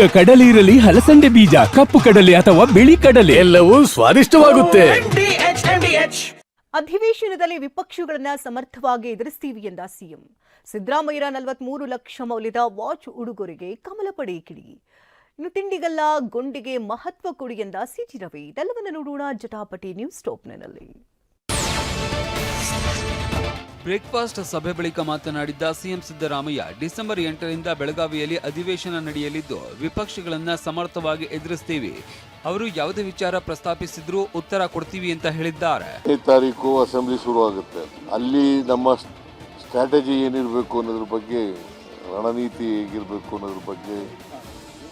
ಈಗ ಕಡಲೆ ಇರಲಿ, ಹಲಸಂಡೆ ಬೀಜ, ಕಪ್ಪು ಕಡಲೆ ಅಥವಾ ಬಿಳಿ ಕಡಲೆ, ಎಲ್ಲವೂ ಸ್ವಾದಿಷ್ಟವಾಗುತ್ತೆ. ಅಧಿವೇಶನದಲ್ಲಿ ವಿಪಕ್ಷಗಳನ್ನ ಸಮರ್ಥವಾಗಿ ಎದುರಿಸ್ತೀವಿ ಎಂದ ಸಿಎಂ ಸಿದ್ದರಾಮಯ್ಯ. 43 ಲಕ್ಷ ಮೌಲ್ಯದ ವಾಚ್ ಉಡುಗೊರೆಗೆ ಕಮಲ ಪಡೆ ಕಿಡಿ. ಇನ್ನು ತಿಂಡಿಗಲ್ಲ ಗುಂಡಿಗೆ ಮಹತ್ವ ಕೊಡಿ ಎಂದ ಸಿಟಿ ರವಿ. ಇದೆಲ್ಲವನ್ನು ನೋಡೋಣ ಜಟಾಪಟಿ ನ್ಯೂಸ್ ಟಾಪ್ನಲ್ಲಿ. ಬ್ರೇಕ್ಫಾಸ್ಟ್ ಸಭೆ ಬಳಿಕ ಮಾತನಾಡಿದ್ದ ಸಿಎಂ ಸಿದ್ದರಾಮಯ್ಯ, ಡಿಸೆಂಬರ್ 8ರಿಂದ ಬೆಳಗಾವಿಯಲ್ಲಿ ಅಧಿವೇಶನ ನಡೆಯಲಿದ್ದು ವಿಪಕ್ಷಗಳನ್ನ ಸಮರ್ಥವಾಗಿ ಎದುರಿಸ್ತೀವಿ. ಅವರು ಯಾವುದೇ ವಿಚಾರ ಪ್ರಸ್ತಾಪಿಸಿದ್ರೂ ಉತ್ತರ ಕೊಡ್ತೀವಿ ಅಂತ ಹೇಳಿದ್ದಾರೆ. 5 ತಾರೀಕು ಅಸೆಂಬ್ಲಿ ಶುರುವಾಗುತ್ತೆ. ಅಲ್ಲಿ ನಮ್ಮ ಸ್ಟ್ರಾಟಜಿ ಏನಿರಬೇಕು ಅನ್ನೋದ್ರ ಬಗ್ಗೆ, ರಣನೀತಿ ಹೇಗಿರಬೇಕು ಅನ್ನೋದ್ರ ಬಗ್ಗೆ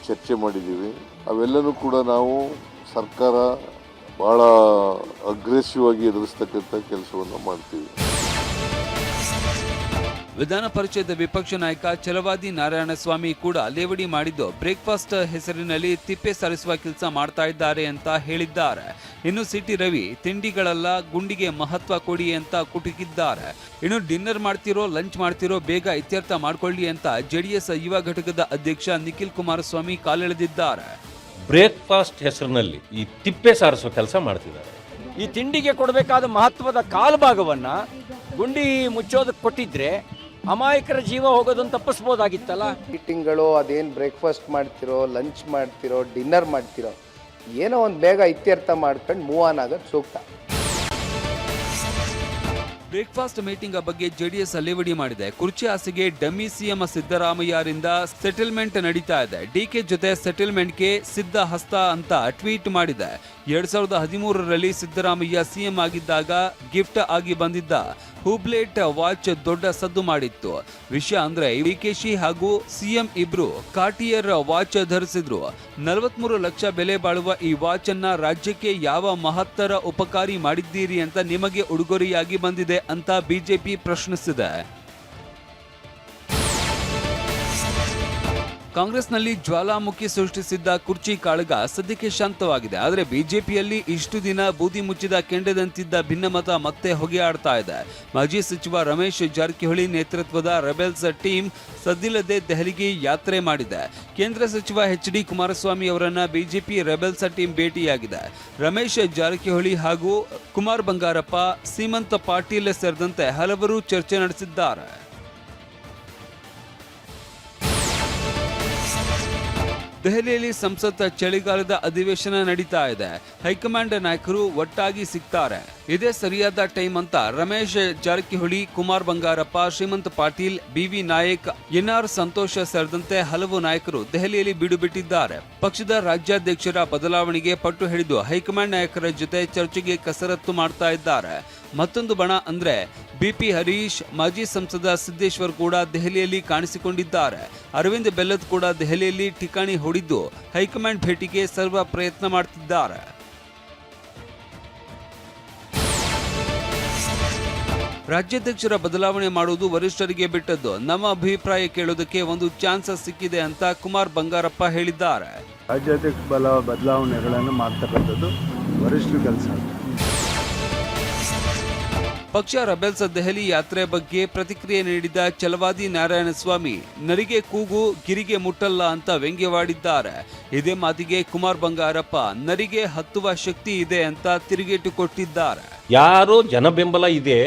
ಚರ್ಚೆ ಮಾಡಿದ್ದೀವಿ. ಅವೆಲ್ಲನೂ ಕೂಡ ನಾವು ಸರ್ಕಾರ ಬಹಳ ಅಗ್ರೆಸಿವ್ ಆಗಿ ಎದುರಿಸ್ತಕ್ಕಂಥ ಕೆಲಸವನ್ನು ಮಾಡ್ತೀವಿ. ವಿಧಾನ ಪರಿಷತ್ ವಿಪಕ್ಷ ನಾಯಕ ಛಲವಾದಿ ನಾರಾಯಣಸ್ವಾಮಿ ಕೂಡ ಲೇವಡಿ ಮಾಡಿದ್ದು ಬ್ರೇಕ್ಫಾಸ್ಟ್ ಹೆಸರಿನಲ್ಲಿ ತಿಪ್ಪೆ ಸರಿಸುವ ಕೆಲಸ ಮಾಡ್ತಾ ಇದ್ದಾರೆ ಅಂತ ಹೇಳಿದ್ದಾರೆ. ಇನ್ನು ಸಿಟಿ ರವಿ, ತಿಂಡಿಗಳೆಲ್ಲ ಗುಂಡಿಗೆ ಮಹತ್ವ ಕೊಡಿ ಅಂತ ಕುಟುಕಿದ್ದಾರೆ. ಇನ್ನು ಡಿನ್ನರ್ ಮಾಡ್ತಿರೋ, ಲಂಚ್ ಮಾಡ್ತಿರೋ, ಬೇಗ ಇತ್ಯರ್ಥ ಮಾಡ್ಕೊಳ್ಳಿ ಅಂತ ಜೆಡಿಎಸ್ ಯುವ ಘಟಕದ ಅಧ್ಯಕ್ಷ ನಿಖಿಲ್ ಕುಮಾರಸ್ವಾಮಿ ಕಾಲೆಳೆದಿದ್ದಾರೆ. ಬ್ರೇಕ್ಫಾಸ್ಟ್ ಹೆಸರಿನಲ್ಲಿ ಈ ತಿಪ್ಪೆ ಸಾರಿಸುವ ಕೆಲಸ ಮಾಡ್ತಿದ್ದಾರೆ. ಈ ತಿಂಡಿಗೆ ಕೊಡಬೇಕಾದ ಮಹತ್ವದ ಕಾಲ್ಭಾಗವನ್ನ ಗುಂಡಿ ಮುಚ್ಚೋದಕ್ಕೆ ಕೊಟ್ಟಿದ್ರೆ ಅಮಾಯಕರ ಜೀವ ಹೋಗೋದನ್ನು ತಪ್ಪಿಸ್ಬೋದಾಗಿತ್ತಲ್ಲ. ಮೀಟಿಂಗ್ಗಳು ಅದೇನು ಬ್ರೇಕ್ಫಾಸ್ಟ್ ಮಾಡ್ತಿರೋ, ಲಂಚ್ ಮಾಡ್ತಿರೋ, ಡಿನ್ನರ್ ಮಾಡ್ತಿರೋ, ಏನೋ ಒಂದು ಬೇಗ ಇತ್ಯರ್ಥ ಮಾಡ್ಕೊಂಡು ಮೂವ್ ಆನ್ ಆಗೋದು ಸೂಕ್ತ. ಬ್ರೇಕ್ಫಾಸ್ಟ್ ಮೀಟಿಂಗ್ ಬಗ್ಗೆ ಜೆಡಿಎಸ್ ಲೇವಡಿ ಮಾಡಿದೆ. ಕುರ್ಚಿ ಆಸೆಗೆ ಡಮ್ಮಿ ಸಿಎಂ ಸಿದ್ದರಾಮಯ್ಯರಿಂದ ಸೆಟಲ್ಮೆಂಟ್ ನಡೀತಾ ಇದೆ. ಡಿಕೆ ಜೊತೆ ಸೆಟಲ್ಮೆಂಟ್ಗೆ ಸಿದ್ಧ ಹಸ್ತ ಅಂತ ಟ್ವೀಟ್ ಮಾಡಿದೆ. 2013ರಲ್ಲಿ ಸಿದ್ದರಾಮಯ್ಯ ಸಿಎಂ ಆಗಿದ್ದಾಗ ಗಿಫ್ಟ್ ಆಗಿ ಬಂದಿದ್ದ ಹುಬ್ಲೇಟ್ ವಾಚ್ ದೊಡ್ಡ ಸದ್ದು ಮಾಡಿತ್ತು. ವಿಷಯ ಅಂದ್ರೆ ಡಿಕೆಶಿ ಹಾಗೂ ಸಿಎಂ ಇಬ್ರು ಕಾರ್ಟಿಯರ್ ವಾಚ್ ಧರಿಸಿದ್ರು. 43 ಲಕ್ಷ ಬೆಲೆ ಬಾಳುವ ಈ ವಾಚ್ ಅನ್ನ ರಾಜ್ಯಕ್ಕೆ ಯಾವ ಮಹತ್ತರ ಉಪಕಾರಿ ಮಾಡಿದ್ದೀರಿ ಅಂತ ನಿಮಗೆ ಉಡುಗೊರೆಯಾಗಿ ಬಂದಿದೆ ಅಂತ ಬಿಜೆಪಿ ಪ್ರಶ್ನಿಸಿದೆ. ಕಾಂಗ್ರೆಸ್ನಲ್ಲಿ ಜ್ವಾಲಾಮುಖಿ ಸೃಷ್ಟಿಸಿದ್ದ ಕುರ್ಚಿ ಕಾಳಗ ಸದ್ಯಕ್ಕೆ ಶಾಂತವಾಗಿದೆ. ಆದರೆ ಬಿಜೆಪಿಯಲ್ಲಿ ಇಷ್ಟು ದಿನ ಬೂದಿ ಮುಚ್ಚಿದ ಕೆಂಡದಂತಿದ್ದ ಭಿನ್ನಮತ ಮತ್ತೆ ಹೊಗೆಯಾಡ್ತಾ ಇದೆ. ಮಾಜಿ ಸಚಿವ ರಮೇಶ್ ಜಾರಕಿಹೊಳಿ ನೇತೃತ್ವದ ರೆಬೆಲ್ಸ್ ಟೀಮ್ ಸದ್ದಿಲ್ಲದೆ ದೆಹಲಿಗೆ ಯಾತ್ರೆ ಮಾಡಿದೆ. ಕೇಂದ್ರ ಸಚಿವ ಎಚ್.ಡಿ. ಕುಮಾರಸ್ವಾಮಿ ಅವರನ್ನ ಬಿಜೆಪಿ ರೆಬೆಲ್ಸ್ ಟೀಮ್ ಭೇಟಿಯಾಗಿದೆ. ರಮೇಶ್ ಜಾರಕಿಹೊಳಿ ಹಾಗೂ ಕುಮಾರ್ ಬಂಗಾರಪ್ಪ, ಸೀಮಂತ್ ಪಾಟೀಲ್ ಸೇರಿದಂತೆ ಹಲವರು ಚರ್ಚೆ ನಡೆಸಿದ್ದಾರೆ. ದೆಹಲಿಯಲ್ಲಿ ಸಂಸತ್ ಚಳಿಗಾಲದ ಅಧಿವೇಶನ ನಡೀತಾ ಇದೆ. ಹೈಕಮಾಂಡ್ ನಾಯಕರು ಒಟ್ಟಾಗಿ ಸಿಗ್ತಾರೆ. ಇದೇ ಸರಿಯಾದ ಟೈಮ್ ಅಂತ ರಮೇಶ್ ಜಾರಕಿಹೊಳಿ, ಕುಮಾರ್ ಬಂಗಾರಪ್ಪ, ಶ್ರೀಮಂತ್ ಪಾಟೀಲ್, ಬಿ.ವಿ. ನಾಯಕ್, ಎನ್.ಆರ್. ಸಂತೋಷ್ ಸೇರಿದಂತೆ ಹಲವು ನಾಯಕರು ದೆಹಲಿಯಲ್ಲಿ ಬೀಡು ಬಿಟ್ಟಿದ್ದಾರೆ. ಪಕ್ಷದ ರಾಜ್ಯಾಧ್ಯಕ್ಷರ ಬದಲಾವಣೆಗೆ ಪಟ್ಟು ಹಿಡಿದು ಹೈಕಮಾಂಡ್ ನಾಯಕರ ಜೊತೆ ಚರ್ಚೆಗೆ ಕಸರತ್ತು ಮಾಡ್ತಾ ಇದ್ದಾರೆ. ಮತ್ತೊಂದು ಬಣ ಅಂದ್ರೆ ಬಿಪಿ ಹರೀಶ್, ಮಾಜಿ ಸಂಸದ ಸಿದ್ದೇಶ್ವರ್ ಕೂಡ ದೆಹಲಿಯಲ್ಲಿ ಕಾಣಿಸಿಕೊಂಡಿದ್ದಾರೆ. ಅರವಿಂದ್ ಬೆಲ್ಲದ್ ಕೂಡ ದೆಹಲಿಯಲ್ಲಿ ಠಿಕಾಣಿ ಹೂಡಿದ್ದು ಹೈಕಮಾಂಡ್ ಭೇಟಿಗೆ ಸರ್ವ ಪ್ರಯತ್ನ ಮಾಡ್ತಿದ್ದಾರೆ. ರಾಜ್ಯಾಧ್ಯಕ್ಷರ ಬದಲಾವಣೆ ಮಾಡುವುದು ವರಿಷ್ಠರಿಗೆ ಬಿಟ್ಟದ್ದು. ನಮ್ಮ ಅಭಿಪ್ರಾಯ ಕೇಳೋದಕ್ಕೆ ಒಂದು ಚಾನ್ಸ್ ಸಿಕ್ಕಿದೆ ಅಂತ ಕುಮಾರ್ ಬಂಗಾರಪ್ಪ ಹೇಳಿದ್ದಾರೆ. ರಾಜ್ಯಾಧ್ಯಕ್ಷ ಬದಲಾವಣೆಗಳನ್ನು ಮಾಡ್ತಕ್ಕಂಥದ್ದು ವರಿಷ್ಠರ ಕೆಲಸ. ಪಕ್ಷ ರೆಬೆಲ್ಸ್ ದೆಹಲಿ ಯಾತ್ರೆ ಬಗ್ಗೆ ಪ್ರತಿಕ್ರಿಯೆ ನೀಡಿದ ಛಲವಾದಿ ನಾರಾಯಣಸ್ವಾಮಿ, ನರಿಗೆ ಕೂಗು ಗಿರಿಗೆ ಮುಟ್ಟಲ್ಲ ಅಂತ ವ್ಯಂಗ್ಯವಾಡಿದ್ದಾರೆ. ಇದೇ ಮಾತಿಗೆ ಕುಮಾರ್ ಬಂಗಾರಪ್ಪ, ನರಿಗೆ ಹತ್ತುವ ಶಕ್ತಿ ಇದೆ ಅಂತ ತಿರುಗೇಟು ಕೊಟ್ಟಿದ್ದಾರೆ. ಯಾರೋ ಜನ ಬೆಂಬಲ ಇದೆ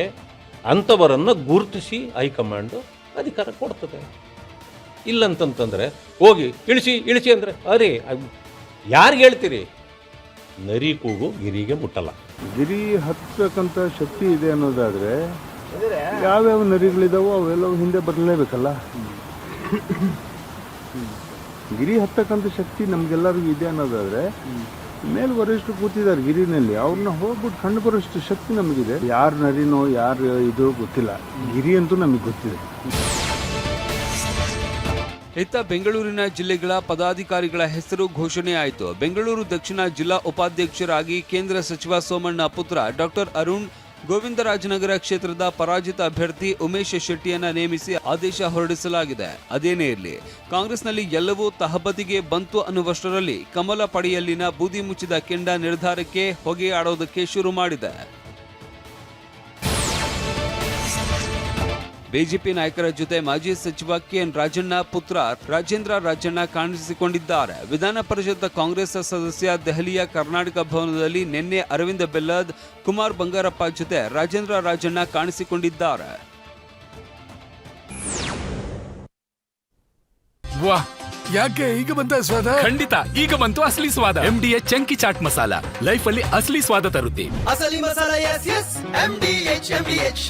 ಅಂಥವರನ್ನು ಗುರುತಿಸಿ ಹೈಕಮಾಂಡ್ ಅಧಿಕಾರ ಕೊಡ್ತದೆ. ಇಲ್ಲಂತಂತಂದ್ರೆ ಹೋಗಿ ಇಳಿಸಿ ಅಂದ್ರೆ ಅರೆ ಯಾರಿಗೆ ಹೇಳ್ತೀರಿ? ನರಿ ಕೂಗು ಗಿರಿಗೆ ಮುಟ್ಟಲ್ಲ. ಗಿರಿ ಹತ್ತಕ್ಕಂಥ ಶಕ್ತಿ ಇದೆ ಅನ್ನೋದಾದ್ರೆ ಯಾವ್ಯಾವ ನರಿಗಳಿದಾವೋ ಅವೆಲ್ಲವೂ ಹಿಂದೆ ಬರಲೇಬೇಕಲ್ಲ. ಗಿರಿ ಹತ್ತಕ್ಕಂಥ ಶಕ್ತಿ ನಮ್ಗೆಲ್ಲರಿಗೂ ಇದೆ ಅನ್ನೋದಾದ್ರೆ ಮೇಲೆ ವರಿಷ್ಠರು ಕೂತಿದ್ದಾರೆ ಗಿರಿನಲ್ಲಿ, ಅವ್ರನ್ನ ಹೋಗ್ಬಿಟ್ಟು ಕಂಡು ಬರೋಷ್ಟು ಶಕ್ತಿ ನಮಗಿದೆ. ಯಾರು ನರಿನೋ ಯಾರು ಇದು ಗೊತ್ತಿಲ್ಲ, ಗಿರಿ ಅಂತೂ ನಮಗೆ ಗೊತ್ತಿದೆ. ಇತ್ತ ಬೆಂಗಳೂರಿನ ಜಿಲ್ಲೆಗಳ ಪದಾಧಿಕಾರಿಗಳ ಹೆಸರು ಘೋಷಣೆ ಆಯಿತು. ಬೆಂಗಳೂರು ದಕ್ಷಿಣ ಜಿಲ್ಲಾ ಉಪಾಧ್ಯಕ್ಷರಾಗಿ ಕೇಂದ್ರ ಸಚಿವ ಸೋಮಣ್ಣ ಪುತ್ರ ಡಾಕ್ಟರ್ ಅರುಣ್, ಗೋವಿಂದರಾಜನಗರ ಕ್ಷೇತ್ರದ ಪರಾಜಿತ ಅಭ್ಯರ್ಥಿ ಉಮೇಶ್ ಶೆಟ್ಟಿಯನ್ನ ನೇಮಿಸಿ ಆದೇಶ ಹೊರಡಿಸಲಾಗಿದೆ. ಅದೇನೇ ಇರಲಿ, ಕಾಂಗ್ರೆಸ್ನಲ್ಲಿ ಎಲ್ಲವೂ ತಹಬದಿಗೆ ಬಂತು ಅನ್ನುವಷ್ಟರಲ್ಲಿ ಕಮಲ ಪಡೆಯಲ್ಲಿನ ಬೂದಿ ಮುಚ್ಚಿದ ಕೆಂಡ ನಿರ್ಧಾರಕ್ಕೆ ಹೊಗೆಯಾಡೋದಕ್ಕೆ ಶುರು ಮಾಡಿದೆ. ಬಿಜೆಪಿ ನಾಯಕರ ಜೊತೆ ಮಾಜಿ ಸಚಿವ ಕೆಎನ್ ರಾಜಣ್ಣ ಪುತ್ರ ರಾಜೇಂದ್ರ ರಾಜಣ್ಣ ಕಾಣಿಸಿಕೊಂಡಿದ್ದಾರೆ. ವಿಧಾನ ಪರಿಷತ್ ಕಾಂಗ್ರೆಸ್ ಸದಸ್ಯ ದೆಹಲಿಯ ಕರ್ನಾಟಕ ಭವನದಲ್ಲಿ ನಿನ್ನೆ ಅರವಿಂದ ಬೆಲ್ಲದ್, ಕುಮಾರ್ ಬಂಗಾರಪ್ಪ ಜೊತೆ ರಾಜೇಂದ್ರ ರಾಜಣ್ಣ ಕಾಣಿಸಿಕೊಂಡಿದ್ದಾರೆ. ವಾಹ್, ಯಾಕೆ ಈಗ ಬಂತ ಸ್ವಾದ? ಖಂಡಿತ ಈಗ ಬಂತು ಅಸಲಿ ಸ್ವಾದ. MDH chunky chaat masala life ಅಲ್ಲಿ ಅಸಲಿ ಸ್ವಾದ ತರುತ್ತೆ. ಅಸಲಿ ಮಸಾಲ, ಎಸ್ ಎಸ್ MDH.